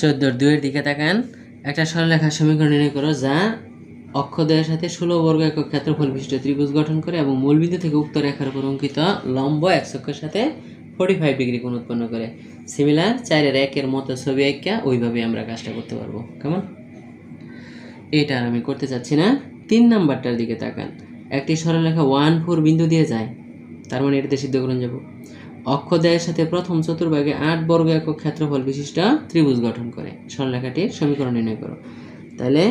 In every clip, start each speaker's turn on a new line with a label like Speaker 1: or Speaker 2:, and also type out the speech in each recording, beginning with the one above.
Speaker 1: 14-2 এর দিকে তাকান। একটা সরলরেখার সমীকরণ নির্ণয় করো যা অক্ষদ্বয়ের সাথে 16 বর্গ একক ক্ষেত্রফল বিশিষ্ট ত্রিভুজ গঠন করে এবং মূলবিন্দু থেকে উক্ত রেখার উপর অঙ্কিত লম্ব x অক্ষের সাথে 45 ডিগ্রি কোণ উৎপন্ন করে। সিমিলার 4-1 এর মতো ছবি আঁকা ওইভাবে আমরা কাজটা করতে পারবো। কেমন? এটা আমি করতে চাচ্ছি না। 3 নাম্বারটার দিকে তাকান। একটি সরলরেখা 1-4 বিন্দু দিয়ে যায়, তার মানে এটাতে সিদ্ধকরণ যাব। অক্ষদ্বয়ের সাথে প্রথম চতুর্ভাগে 8 বর্গ একক ক্ষেত্রফল বিশিষ্ট ত্রিভুজ গঠন করে। সরলরেখাটির সমীকরণ নির্ণয় করো। তাহলে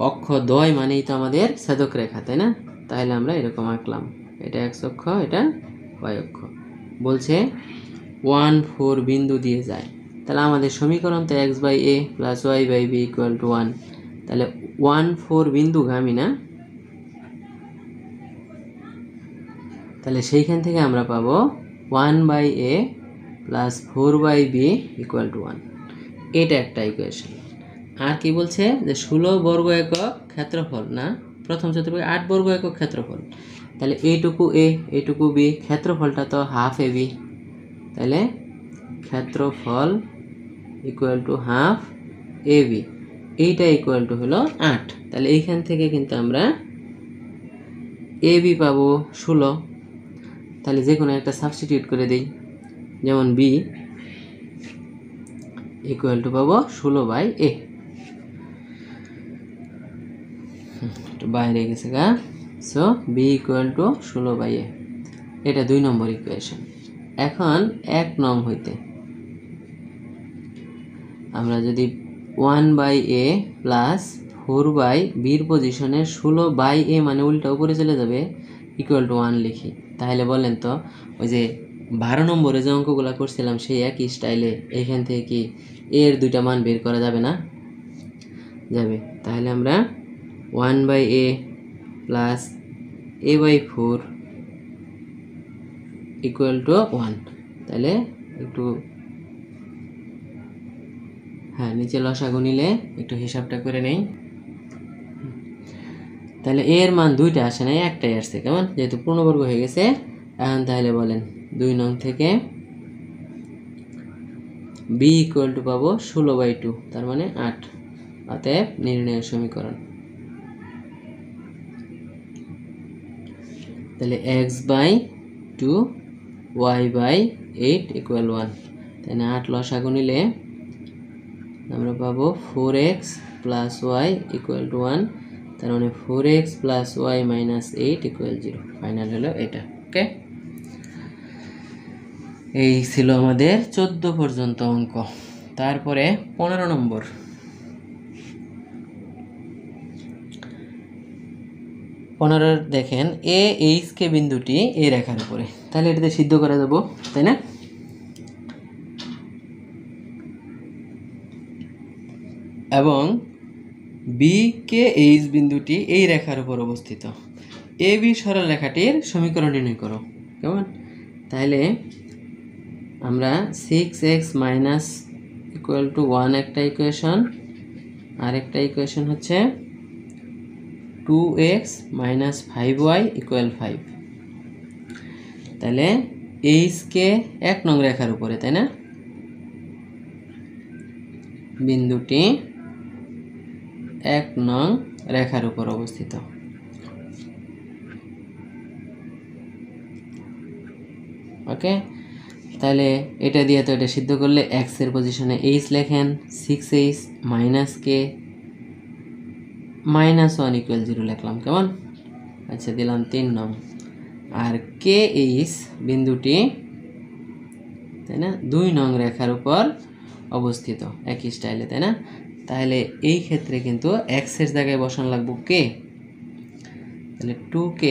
Speaker 1: অক্ষদ্বয় মানেই তো আমাদের ছেদক রেখা, তাই না? তাহলে আমরা এরকম আঁকলাম, এটা x অক্ষ, এটা y অক্ষ। বলছে 1-4 বিন্দু দিয়ে যায়, তাহলে আমাদের সমীকরণ তো x/a + y/b = 1। তাহলে 1-4 বিন্দুগামী না? তাহলে সেইখান থেকে আমরা পাবো 1/a + 4/b = 1। এটা একটা ইকুয়েশন। আর কি বলছে যে 16 বর্গ একক ক্ষেত্রফল না, প্রথম চতুর্ভাগে 8 বর্গ একক ক্ষেত্রফল। তাহলে এইটুকু a এইটুকু b, ক্ষেত্রফলটা তো হাফ ab, তাহলে ক্ষেত্রফল = হাফ ab, এইটা = হলো 8। তাহলে এইখান থেকে কিন্তু আমরা ab পাবো 16। তাহলে যে কোনো একটা সাবস্টিটিউট করে দেই, যেমন b = পাবো 16/a। একটু বাইরে গেছে গা, সো b = 16/a। এটা 2 নম্বর ইকুয়েশন। এখন 1 নং হইতে আমরা যদি 1/a + 4/b এর পজিশনে 16/a মানে উল্টা উপরে চলে যাবে =1 লিখি, তাহলে বলেন তো ওই যে 12 নম্বরে যে অঙ্কগুলো করছিলাম সেই একই স্টাইলে এইখান থেকে কি এর দুইটা মান বের করা যাবে না? যাবে। তাহলে আমরা 1/a + a/4 = 1। তাহলে একটু নিচে লসাগু নিলে একটু হিসাবটা করে নেই। তাহলে এর মান দুইটা আসে না, একটাই আসছে। কেমন? যেহেতু পূর্ণবর্গ হয়ে গেছে। এখন তাহলে বলেন 2 নং থেকে b = পাবো 16/2, তার মানে 8। অতএব নির্ণয়ের সমীকরণ তাহলে x/2 y/8 = 1। তাহলে 8 লসাগু নিলে আমরা পাবো 4x + y = 1, তার মানে 4x + y - 8 = 0। ফাইনাল হলো এটা। ওকে, এই ছিল আমাদের 14 পর্যন্ত অঙ্ক। তারপরে 15 নম্বর। 15 দেখেন AHK বিন্দুটি এই রেখার উপরে, তাহলে এটাতে সিদ্ধ করা যাব, তাই না? এবং BKH বিন্দুটি এই রেখার উপর অবস্থিত। AB সরল রেখাটির সমীকরণ নির্ণয় করো। কেমন? তাহলে আমরা 6x - = 1 একটা ইকুয়েশন, আর একটা ইকুয়েশন হচ্ছে 2x - 5y = 5। তাহলে HK 1 নং রেখার উপরে, তাই না? বিন্দুটি 1 নং রেখার উপর অবস্থিত। ওকে, তাহলে এটা দিয়ে তো এটা সিদ্ধ করলে x এর পজিশনে h লেখেন, 6h - k -1 = 0 লিখলাম। কেমন? আচ্ছা, দিলাম 3 নং। আর KH বিন্দুটি, তাই না, 2 নং রেখার উপর অবস্থিত একই স্টাইলে, তাই না? তাহলে এই ক্ষেত্রে কিন্তু x এর জায়গায় বসানো লাগবে k। তাহলে 2k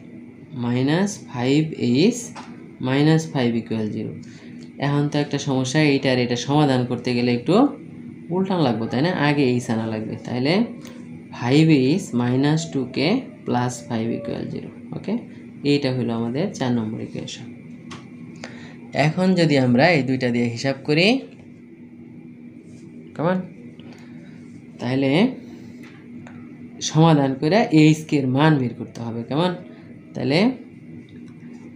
Speaker 1: - 5h - 5 = 0। এখন তো একটা সমস্যা, এইটা আর এটা সমাধান করতে গেলে একটু উল্টান লাগবে, তাই না? আগে h আনা লাগবে। তাহলে 5h - 2k + 5 = 0। ওকে, এইটা হলো আমাদের 4 নম্বর ইকুয়েশন। এখন যদি আমরা এই দুইটা দিয়ে হিসাব করি, কেমন? তাহলে সমাধান করে HK এর মান বের করতে হবে। কেমন? তাহলে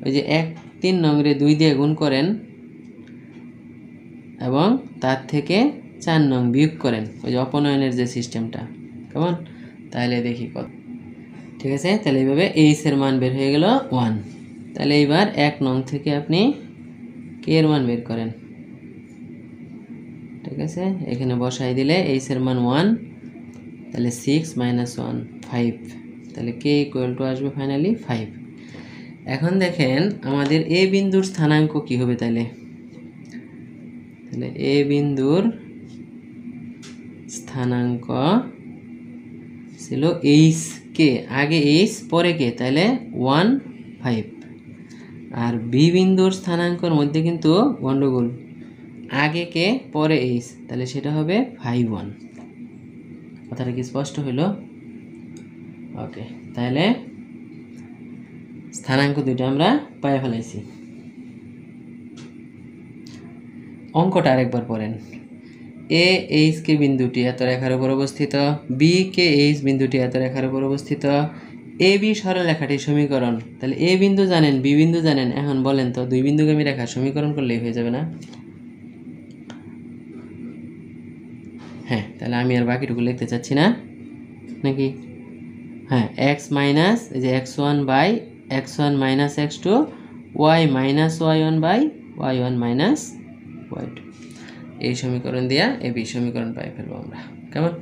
Speaker 1: ওই যে 3 নং রে 2 দিয়ে গুণ করেন, এবং তার থেকে 4 নং বিয়োগ করেন, ওই যে অপনয়নের যে সিস্টেমটা। কেমন? তাহলে দেখি কত। ঠিক আছে, তাহলে এইভাবে এইচ এর মান বের হয়ে গেল 1। তাহলে এইবার 1 নং থেকে আপনি কে এর মান বের করেন। ঠিক আছে, এখানে বসাই দিলে এইচ এর মান 1, তাহলে 6 - 1 5, তাহলে কে ইকুয়াল টু আসবে ফাইনালি 5। এখন দেখেন আমাদের এ বিন্দুর স্থানাঙ্ক কি হবে, তাহলে এ বিন্দুর স্থানাঙ্ক ছিল এইচ কে, আগে এইচ পরে কে, তাহলে 1 5। আর বি বিন্দুর স্থানাঙ্কর মধ্যে কিন্তু গন্ডগোল, আগে কে পরে এইচ, তাহলে সেটা হবে 5 1। কথাটা কি স্পষ্ট হইল? ওকে, তাহলে স্থানাঙ্ক দুইটা আমরা পায়ে ফেলাইছি। অঙ্কটা আরেকবার পড়েন। এ এইচ কে বিন্দুটি এত রেখার উপর অবস্থিত, বি কে এইচ বিন্দুটি এত রেখার উপর অবস্থিত, এ বি সরলরেখাটির সমীকরণ। তাহলে এ বিন্দু জানেন, বি বিন্দু জানেন, এখন বলেন তো দুই বিন্দুগামী রেখার সমীকরণ করলেই হয়ে যাবে না? হ্যাঁ, তাহলে আমি আর বাকিটুকু লিখতে চাচ্ছি না নাকি? হ্যাঁ, এক্স মাইনাস এই যে x1 by x1 minus x2, y minus y1 by y1 minus y2, এই সমীকরণ দিয়া এ বি সমীকরণ পাই ফেলবো আমরা। কেমন?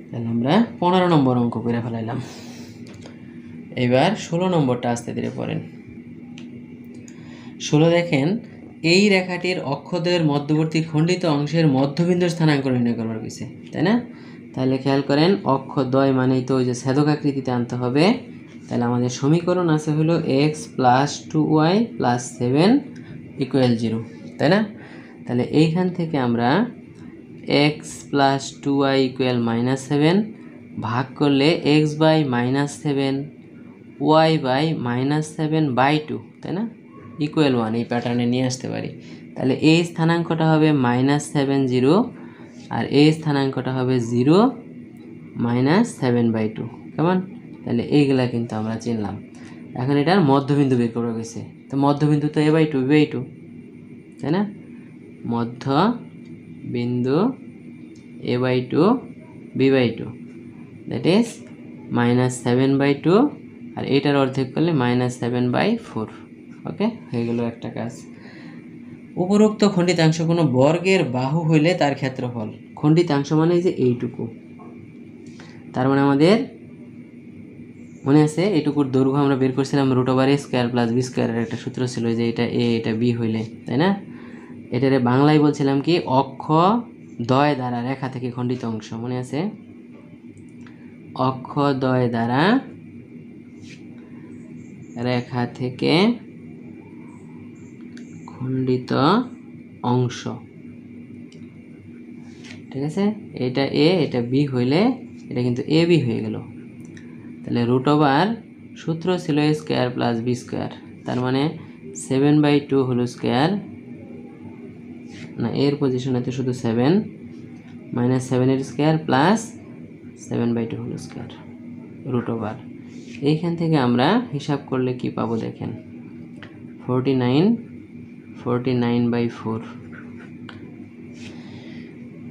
Speaker 1: তাহলে আমরা 15 নম্বর অঙ্ক করে ফেলাইলাম। এবার 16 নম্বরটা আস্তে ধীরে পড়েন। 16 দেখেন, এই রেখাটির অক্ষদ্বয়ের মধ্যবর্তী খণ্ডিত অংশের মধ্যবিন্দুর স্থানাঙ্ক নির্ণয় করবার কইছে, তাই না? তাহলে খেয়াল করেন, অক্ষদ্বয় মানেই তো ওই যে ছেদকাকৃতিতে আনতে হবে। তাহলে আমাদের সমীকরণ আছে হলো x + 2y + 7 = 0, তাই না? তাহলে এইখান থেকে আমরা x + 2y = -7 ভাগ করলে x বাই -7 y বাই -7/2, তাই না? =1, এই প্যাটার্নে নিয়ে আসতে পারি। তাহলে এই স্থানাঙ্কটা হবে -7 আর এই স্থানাঙ্কটা হবে 0 -7/2। কেমন? তাহলে এইগুলা কিন্তু আমরা চিনলাম। এখন এটার মধ্যবিন্দু বের করা গেছে, তো মধ্যবিন্দু তো a/2 b/2, তাই না? মধ্যবিন্দু a/2 b/2, দ্যাট ইজ -7/2, আর এটার অর্ধেক করলে -7/4। ওকে, হয়ে গেল একটা কাজ। উপরোক্ত খণ্ডিতাংশ কোনো বর্গের বাহু হইলে তার ক্ষেত্রফল। খণ্ডিতাংশ মানে যে এইটুকু, তার মানে আমাদের মনে আছে এইটুকুর দৈর্ঘ্য আমরা বের করছিলাম √a² + b² এর একটা সূত্র ছিল, যে এটা a এটা b হইলে, তাই না? এটারে বাংলায় বলছিলাম কি, অক্ষ দ্বয় দ্বারা রেখা থেকে খণ্ডিত অংশ, মনে আছে? অক্ষ দ্বয় দ্বারা রেখা থেকে খণ্ডিত অংশ। ঠিক আছে, এটা a এটা b হইলে এটা কিন্তু ab হয়ে গেল। তাহলে √ সূত্র ছিল a² + b², তার মানে 7/2 হোল স্কয়ার, না এর পজিশনে তো শুধু 7 -7 এর স্কয়ার প্লাস 7/2 হোল স্কয়ার √ এইখান থেকে আমরা হিসাব করলে কি পাবো দেখেন, 49/4।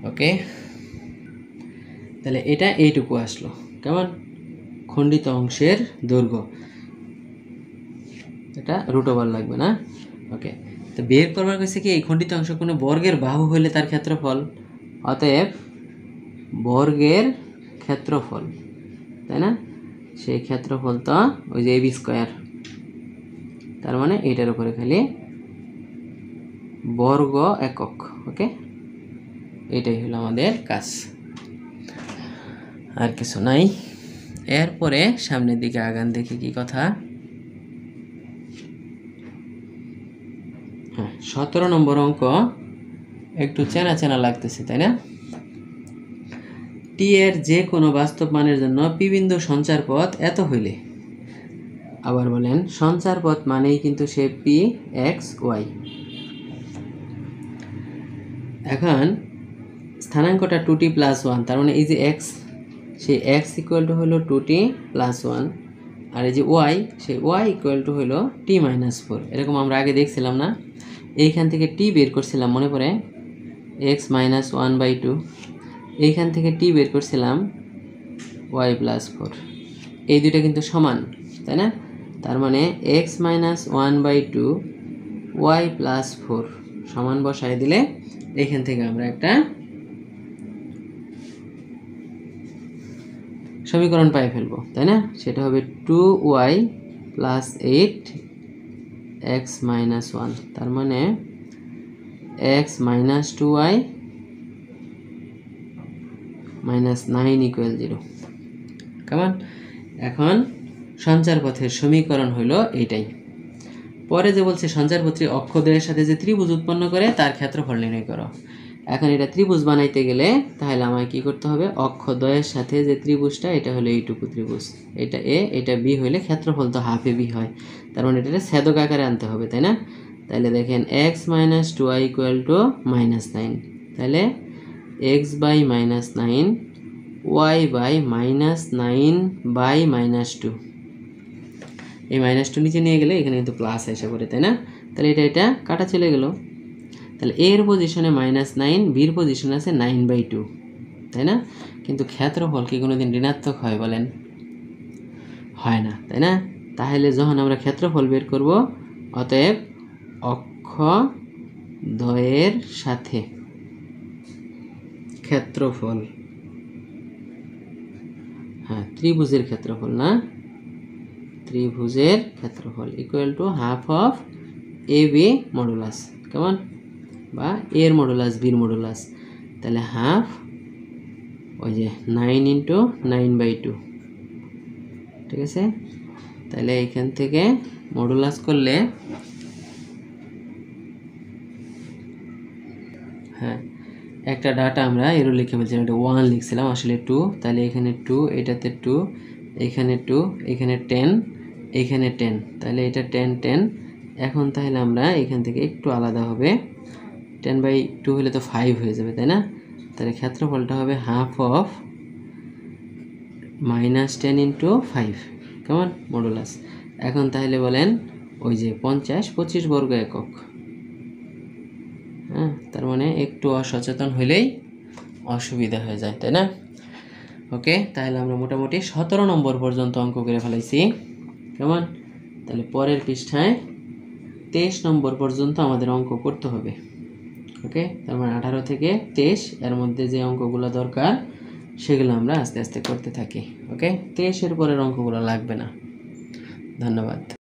Speaker 1: ওকে, তাহলে এটা এইটুকু আসলো। কেমন? খণ্ডিত অংশের দৈর্ঘ্য, এটা √ লাগবে না? ওকে, তো বের করবার কাছে কি, এই খণ্ডিত অংশ কোনো বর্গের বাহু হইলে তার ক্ষেত্রফল, অতএব বর্গের ক্ষেত্রফল, তাই না? সেই ক্ষেত্রফল তো ওই যে ab², তার মানে এইটার উপরে খালি বর্গ একক। ওকে, এটাই হলো আমাদের কাজ, আর কিছু নাই। এরপরে সামনের দিকে আগান, দেখি কি কথা। হ্যাঁ, 17 নম্বর অঙ্ক একটু চেনা চেনা লাগতেছে, তাই না? টি এর যে কোনো বাস্তব মানের জন্য পি বিন্দু সঞ্চার পথ এত হইলে, আবার বলেন সঞ্চার পথ মানেই কিন্তু সে পি এক্স ওয়াই। এখন স্থানাঙ্কটা 2t + 1, তার মানে এই যে এক্স, সেই এক্স = হলো 2t + 1, আর এই যে ওয়াই, সেই ওয়াই = হলো t - 4। এরকম আমরা আগে দেখছিলাম না? এইখান থেকে টি বের করছিলাম মনে পড়ে, এক্স মাইনাস 1/2, এইখান থেকে টি বের করছিলাম ওয়াই প্লাস 4। এই দুইটা কিন্তু সমান, তাই না? তার মানে এক্স মাইনাস 1/2 ওয়াই প্লাস 4 সমান বসায় দিলে এইখান থেকে আমরা একটা সমীকরণ পাই ফেলবো, তাই না? সেটা হবে 2y প্লাস 8 এক্স মাইনাস 1। তার মানে x minus 2y minus 9 equal 0। কেমন? এখন সঞ্চার পথের সমীকরণ হলো এইটাই। পরে যে বলছে সঞ্চার পথটি অক্ষদ্বয়ের সাথে যে ত্রিভুজ উৎপন্ন করে তার ক্ষেত্রফল নির্ণয় করো। এখন এটা ত্রিভুজ বানাইতে গেলে তাহলে আমায় কি করতে হবে, অক্ষদ্বয়ের সাথে যে ত্রিভুজটা এটা হলো এইটুকু ত্রিভুজ, এটা এ এটা বি হইলে ক্ষেত্রফল তো হাফ এ বি হয়, তার মানে এটা ছেদক আকারে আনতে হবে, তাই না? তাহলে দেখেন x minus 2y equal to -9, তাহলে এক্স বাই -9 ওয়াই বাই -9/-2। এই -2 নিচে নিয়ে গেলে এখানে কিন্তু প্লাস এসে পড়ে, তাই না? তাহলে এটা কাটা চলে গেল। তাহলে এর পজিশনে -9, বির পজিশনে আছে 9/2, তাই না? কিন্তু ক্ষেত্রফল কি কোনোদিন ঋণাত্মক হয় বলেন? হয় না, তাই না? তাহলে যখন আমরা ক্ষেত্রফল বের করব, অতএব অক্ষদ্বয়ের সাথে ক্ষেত্রফল, হ্যাঁ ত্রিভুজের ক্ষেত্রফল না, ত্রিভুজের ক্ষেত্রফল equal to half of A B modulus, কেমন? বা এর মডুলাস বির মডুলাস। তাহলে হাফ ওই যে 9 × 9/2, ঠিক আছে? তাহলে এইখান থেকে মডুলাস করলে, হ্যাঁ একটা ডাটা আমরা এরও লিখে বলছিলাম, এটা 1 লিখছিলাম, আসলে 2। তাহলে এখানে 2, এটাতে 2, এখানে 2, এখানে 10, এখানে 10, তাহলে এটা 10 10। এখন তাহলে আমরা এখান থেকে একটু আলাদা হবে, 10/2 হলে তো 5 হয়ে যাবে, তাই না? তাহলে ক্ষেত্রফলটা হবে হাফ অফ -10 × 5, কেমন? মডুলাস। এখন তাহলে বলেন ওই যে 25 বর্গ একক, হ্যাঁ তার মানে একটু অসচেতন হইলেই অসুবিধা হয়ে যায়, তাই না? ওকে, তাহলে আমরা মোটামুটি 17 নম্বর পর্যন্ত অঙ্ক করে ফেলাইছি, কেমন? তাহলে পরের পৃষ্ঠায় 23 নম্বর পর্যন্ত আমাদের অঙ্ক করতে হবে। ওকে, তার মানে 18 থেকে 23 এর মধ্যে যে অঙ্কগুলো দরকার সেগুলো আমরা আস্তে আস্তে করতে থাকি। ওকে, 23-এর পরের অঙ্কগুলো লাগবে না। ধন্যবাদ।